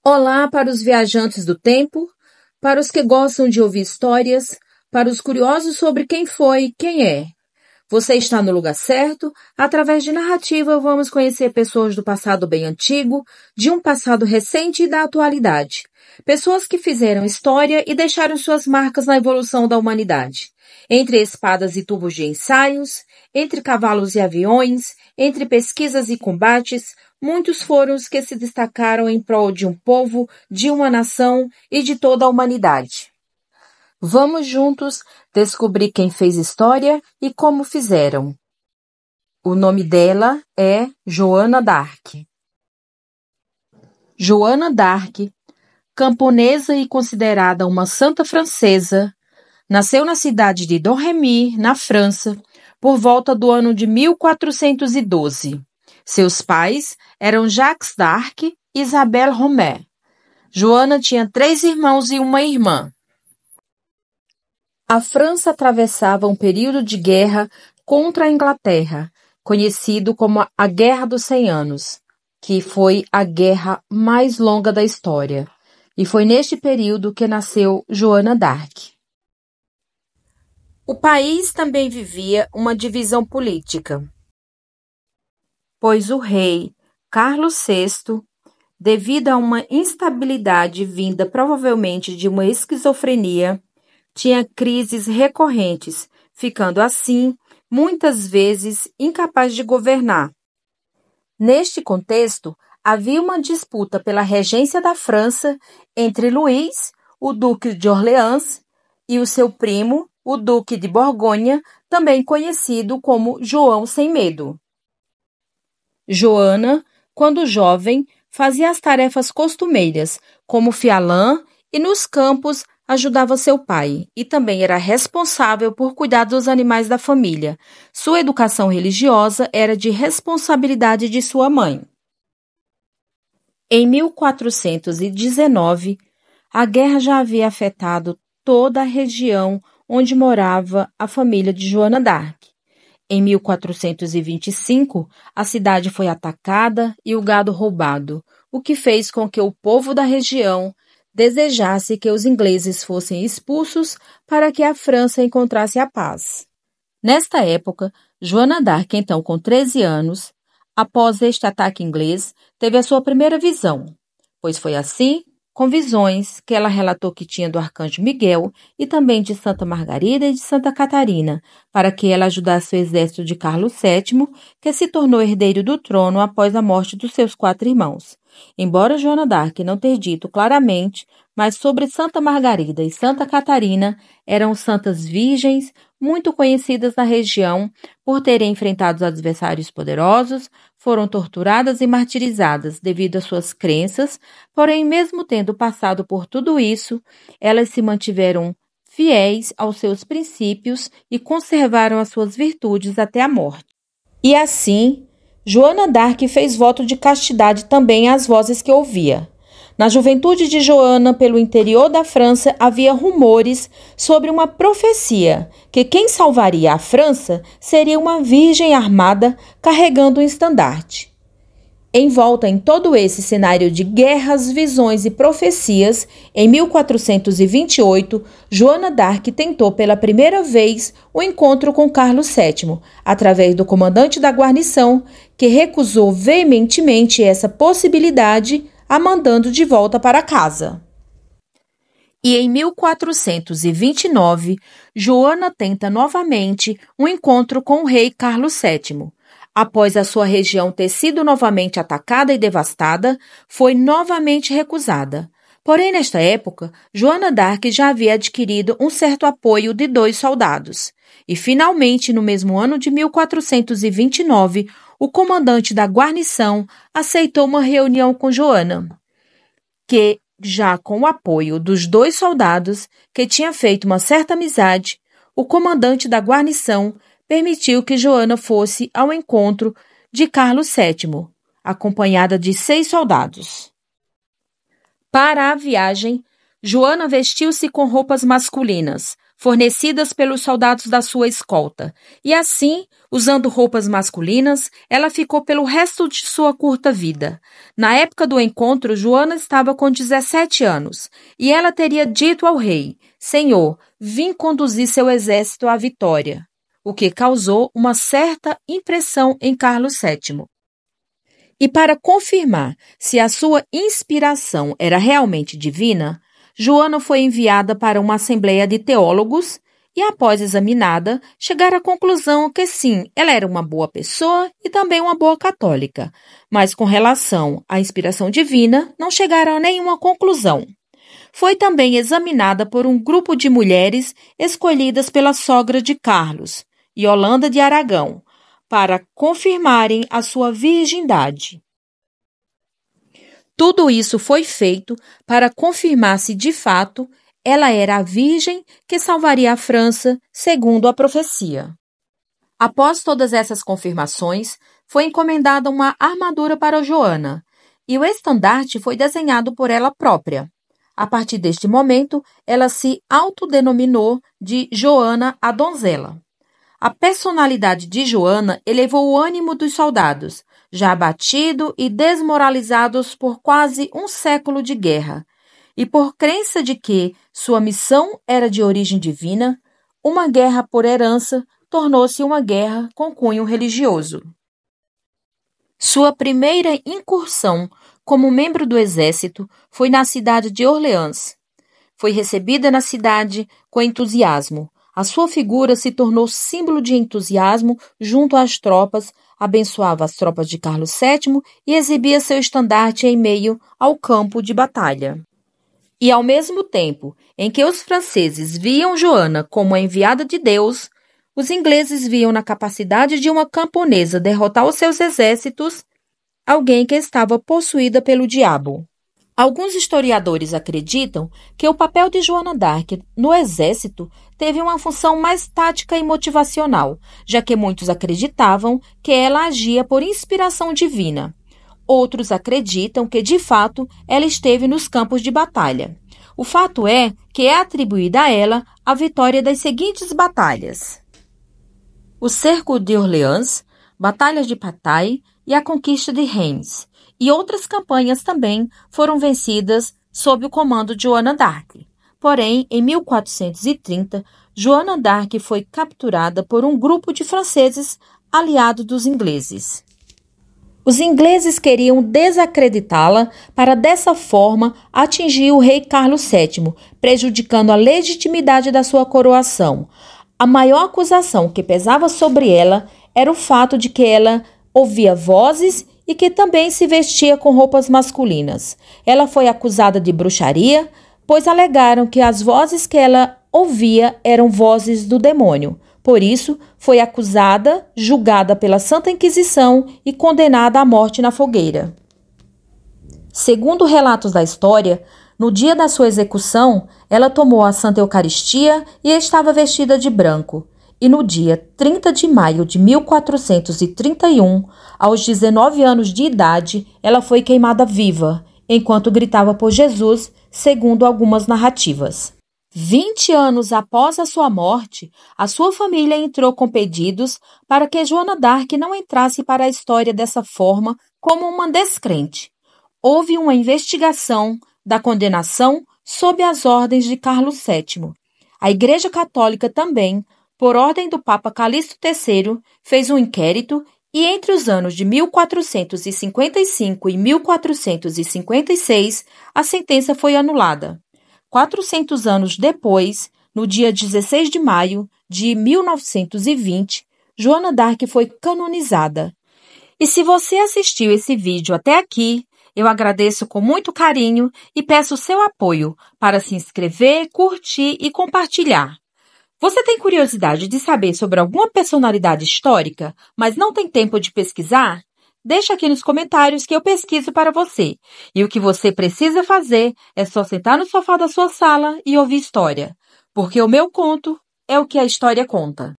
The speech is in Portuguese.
Olá para os viajantes do tempo, para os que gostam de ouvir histórias, para os curiosos sobre quem foi e quem é. Você está no lugar certo. Através de narrativa, vamos conhecer pessoas do passado bem antigo, de um passado recente e da atualidade. Pessoas que fizeram história e deixaram suas marcas na evolução da humanidade. Entre espadas e tubos de ensaios, entre cavalos e aviões, entre pesquisas e combates, muitos foram os que se destacaram em prol de um povo, de uma nação e de toda a humanidade. Vamos juntos descobrir quem fez história e como fizeram. O nome dela é Joana d'Arc. Joana d'Arc, camponesa e considerada uma santa francesa, nasceu na cidade de Domremy, na França, por volta do ano de 1412. Seus pais eram Jacques d'Arc e Isabelle Romer. Joana tinha 3 irmãos e uma irmã. A França atravessava um período de guerra contra a Inglaterra, conhecido como a Guerra dos 100 Anos, que foi a guerra mais longa da história. E foi neste período que nasceu Joana d'Arc. O país também vivia uma divisão política, pois o rei Carlos VI, devido a uma instabilidade vinda provavelmente de uma esquizofrenia, tinha crises recorrentes, ficando assim, muitas vezes, incapaz de governar. Neste contexto, havia uma disputa pela regência da França entre Luís, o Duque de Orleans, e o seu primo, o Duque de Borgonha, também conhecido como João Sem Medo. Joana, quando jovem, fazia as tarefas costumeiras, como fiar lã, e nos campos ajudava seu pai, e também era responsável por cuidar dos animais da família. Sua educação religiosa era de responsabilidade de sua mãe. Em 1419, a guerra já havia afetado toda a região onde morava a família de Joana d'Arc. Em 1425, a cidade foi atacada e o gado roubado, o que fez com que o povo da região desejasse que os ingleses fossem expulsos para que a França encontrasse a paz. Nesta época, Joana d'Arc, então com 13 anos, após este ataque inglês, teve a sua primeira visão, pois foi assim, com visões, que ela relatou que tinha do arcanjo Miguel e também de Santa Margarida e de Santa Catarina, para que ela ajudasse o exército de Carlos VII, que se tornou herdeiro do trono após a morte dos seus 4 irmãos. Embora Joana d'Arc não ter dito claramente, mas sobre Santa Margarida e Santa Catarina eram santas virgens muito conhecidas na região por terem enfrentado adversários poderosos, foram torturadas e martirizadas devido às suas crenças, porém, mesmo tendo passado por tudo isso, elas se mantiveram fiéis aos seus princípios e conservaram as suas virtudes até a morte. E assim, Joana d'Arc fez voto de castidade também às vozes que ouvia. Na juventude de Joana, pelo interior da França, havia rumores sobre uma profecia, que quem salvaria a França seria uma virgem armada carregando um estandarte. Envolta em todo esse cenário de guerras, visões e profecias, em 1428, Joana d'Arc tentou pela primeira vez o encontro com Carlos VII, através do comandante da guarnição, que recusou veementemente essa possibilidade, a mandando de volta para casa. E em 1429, Joana tenta novamente um encontro com o rei Carlos VII. Após a sua região ter sido novamente atacada e devastada, foi novamente recusada. Porém, nesta época, Joana d'Arc já havia adquirido um certo apoio de 2 soldados. E, finalmente, no mesmo ano de 1429, o comandante da guarnição aceitou uma reunião com Joana, que, já com o apoio dos 2 soldados, que tinha feito uma certa amizade, o comandante da guarnição permitiu que Joana fosse ao encontro de Carlos VII, acompanhada de 6 soldados. Para a viagem, Joana vestiu-se com roupas masculinas, fornecidas pelos soldados da sua escolta, e assim, usando roupas masculinas, ela ficou pelo resto de sua curta vida. Na época do encontro, Joana estava com 17 anos, e ela teria dito ao rei: Senhor, vim conduzir seu exército à vitória, o que causou uma certa impressão em Carlos VII. E para confirmar se a sua inspiração era realmente divina, Joana foi enviada para uma assembleia de teólogos e, após examinada, chegaram à conclusão que sim, ela era uma boa pessoa e também uma boa católica, mas com relação à inspiração divina, não chegaram a nenhuma conclusão. Foi também examinada por um grupo de mulheres escolhidas pela sogra de Carlos, Yolanda de Aragão, para confirmarem a sua virgindade. Tudo isso foi feito para confirmar se, de fato, ela era a virgem que salvaria a França, segundo a profecia. Após todas essas confirmações, foi encomendada uma armadura para Joana, e o estandarte foi desenhado por ela própria. A partir deste momento, ela se autodenominou de Joana a Donzela. A personalidade de Joana elevou o ânimo dos soldados, já abatidos e desmoralizados por quase um século de guerra, e por crença de que sua missão era de origem divina, uma guerra por herança tornou-se uma guerra com cunho religioso. Sua primeira incursão como membro do exército foi na cidade de Orleans. Foi recebida na cidade com entusiasmo. A sua figura se tornou símbolo de entusiasmo junto às tropas, abençoava as tropas de Carlos VII e exibia seu estandarte em meio ao campo de batalha. E ao mesmo tempo em que os franceses viam Joana como a enviada de Deus, os ingleses viam na capacidade de uma camponesa derrotar os seus exércitos alguém que estava possuída pelo diabo. Alguns historiadores acreditam que o papel de Joana d'Arc no exército teve uma função mais tática e motivacional, já que muitos acreditavam que ela agia por inspiração divina. Outros acreditam que, de fato, ela esteve nos campos de batalha. O fato é que é atribuída a ela a vitória das seguintes batalhas: o cerco de Orleans, batalhas de Patay e a conquista de Reims. E outras campanhas também foram vencidas sob o comando de Joana d'Arc. Porém, em 1430, Joana d'Arc foi capturada por um grupo de franceses aliados dos ingleses. Os ingleses queriam desacreditá-la para, dessa forma, atingir o rei Carlos VII, prejudicando a legitimidade da sua coroação. A maior acusação que pesava sobre ela era o fato de que ela ouvia vozes e que também se vestia com roupas masculinas. Ela foi acusada de bruxaria, pois alegaram que as vozes que ela ouvia eram vozes do demônio. Por isso, foi acusada, julgada pela Santa Inquisição e condenada à morte na fogueira. Segundo relatos da história, no dia da sua execução, ela tomou a Santa Eucaristia e estava vestida de branco. E no dia 30 de maio de 1431, aos 19 anos de idade, ela foi queimada viva, enquanto gritava por Jesus, segundo algumas narrativas. 20 anos após a sua morte, a sua família entrou com pedidos para que Joana d'Arc não entrasse para a história dessa forma como uma descrente. Houve uma investigação da condenação sob as ordens de Carlos VII. A Igreja Católica também, por ordem do Papa Calixto III, fez um inquérito e entre os anos de 1455 e 1456, a sentença foi anulada. 400 anos depois, no dia 16 de maio de 1920, Joana d'Arc foi canonizada. E se você assistiu esse vídeo até aqui, eu agradeço com muito carinho e peço o seu apoio para se inscrever, curtir e compartilhar. Você tem curiosidade de saber sobre alguma personalidade histórica, mas não tem tempo de pesquisar? Deixa aqui nos comentários que eu pesquiso para você. E o que você precisa fazer é só sentar no sofá da sua sala e ouvir história. Porque o meu conto é o que a história conta.